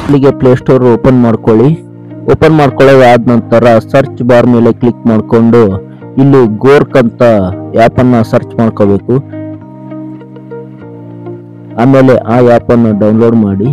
ಇಲ್ಲಿಗೆ Play Store open ಮಾಡ್ಕೊಳ್ಳಿ. Open ಮಾಡ್ಕೊಳ್ಳೋದಾದ ನಂತರ ಸರ್ಚ್ ಬಾರ್ ಮೇಲೆ ಕ್ಲಿಕ್ ಮಾಡಿಕೊಂಡು ಇಲ್ಲಿ ಗೋರ್ಕ್ ಅಂತ ಆ್ಯಪ್ ಅನ್ನ ಸರ್ಚ್ ಮಾಡ್ಕೋಬೇಕು. ಆಮೇಲೆ ಆ ಆ್ಯಪ್ ಅನ್ನು ಡೌನ್ಲೋಡ್ ಮಾಡಿ.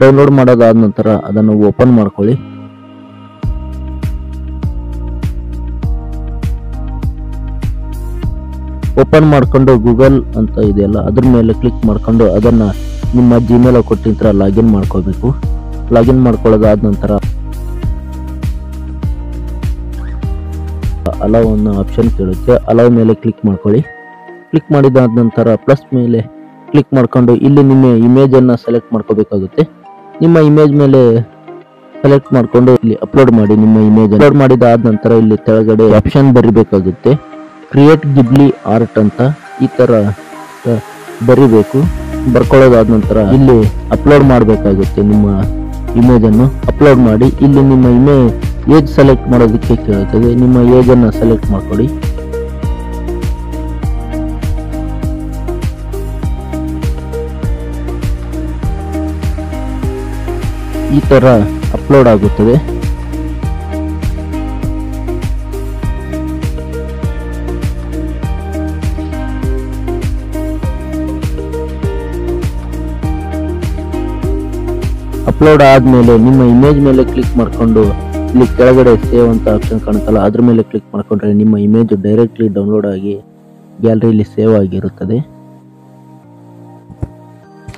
ಡೌನ್ಲೋಡ್ ಮಾಡೋದಾದ ನಂತರ ಅದನ್ನು ಓಪನ್ ಮಾಡ್ಕೊಳ್ಳಿ. ಓಪನ್ ಮಾಡ್ಕೊಂಡು ಗೂಗಲ್ ಅಂತ ಇದೆಯಲ್ಲ ಅದ್ರ ಮೇಲೆ ಕ್ಲಿಕ್ ಮಾಡ್ಕೊಂಡು ಅದನ್ನ ನಿಮ್ಮ ಜಿಮೇಲ್ ಅಕೌಂಟ್ ಇಂದ ಲಾಗಿನ್ ಮಾಡ್ಕೋಬೇಕು. ಲಾಗಿನ್ ಮಾಡ್ಕೊಳ್ಳೋದಾದ ನಂತರ ಅಲೌ ಅನ್ನೋ ಆಪ್ಷನ್ ಕೇಳುತ್ತೆ. ಅಲೌ ಮೇಲೆ ಕ್ಲಿಕ್ ಮಾಡ್ಕೊಳ್ಳಿ. ಕ್ಲಿಕ್ ಮಾಡಿದಾದ ನಂತರ ಪ್ಲಸ್ ಮೇಲೆ ಕ್ಲಿಕ್ ಮಾಡ್ಕೊಂಡು ಇಲ್ಲಿ ನಿಮ್ಮ ಇಮೇಜ್ ಅನ್ನ ಸೆಲೆಕ್ಟ್ ಮಾಡ್ಕೋಬೇಕಾಗುತ್ತೆ. ನಿಮ್ಮ ಇಮೇಜ್ ಮೇಲೆ ಸೆಲೆಕ್ಟ್ ಮಾಡ್ಕೊಂಡು ಇಲ್ಲಿ ಅಪ್ಲೋಡ್ ಮಾಡಿ. ನಿಮ್ಮ ಇಮೇಜ್ ಅಪ್ಲೋಡ್ ಮಾಡಿದಾದ ನಂತರ ಇಲ್ಲಿ ಕೆಳಗಡೆ ಆಪ್ಷನ್ ಬರಿಬೇಕಾಗುತ್ತೆ. ಕ್ರಿಯೇಟ್ ಗಿಬ್ಲಿ ಆರ್ಟ್ ಅಂತ ಈ ತರ ಬರಿಬೇಕು. ಬರ್ಕೊಳ್ಳೋದಾದ ನಂತರ ಇಲ್ಲಿ ಅಪ್ಲೋಡ್ ಮಾಡಬೇಕಾಗುತ್ತೆ. ನಿಮ್ಮ ಇಮೇಜ್ ಅನ್ನು ಅಪ್ಲೋಡ್ ಮಾಡಿ. ಇಲ್ಲಿ ನಿಮ್ಮ ಏಜ್ ಸೆಲೆಕ್ಟ್ ಮಾಡೋದಕ್ಕೆ ಕೇಳುತ್ತದೆ. ನಿಮ್ಮ ಏಜ್ ಅನ್ನ ಸೆಲೆಕ್ಟ್ ಮಾಡ್ಕೊಳ್ಳಿ. ಈ ತರ ಅಪ್ಲೋಡ್ ಆಗುತ್ತದೆ. ಅಪ್ಲೋಡ್ ಆದ್ಮೇಲೆ ನಿಮ್ಮ ಇಮೇಜ್ ಮೇಲೆ ಕ್ಲಿಕ್ ಮಾಡ್ಕೊಂಡು ಇಲ್ಲಿ ಕೆಳಗಡೆ ಸೇವ್ ಅಂತ ಆಪ್ಷನ್ ಕಾಣುತ್ತಲ್ಲ ಅದ್ರ ಮೇಲೆ ಕ್ಲಿಕ್ ಮಾಡ್ಕೊಂಡ್ರೆ ನಿಮ್ಮ ಇಮೇಜ್ ಡೈರೆಕ್ಟ್ಲಿ ಡೌನ್ಲೋಡ್ ಆಗಿ ಗ್ಯಾಲರಿಯಲ್ಲಿ ಸೇವ್ ಆಗಿರುತ್ತದೆ.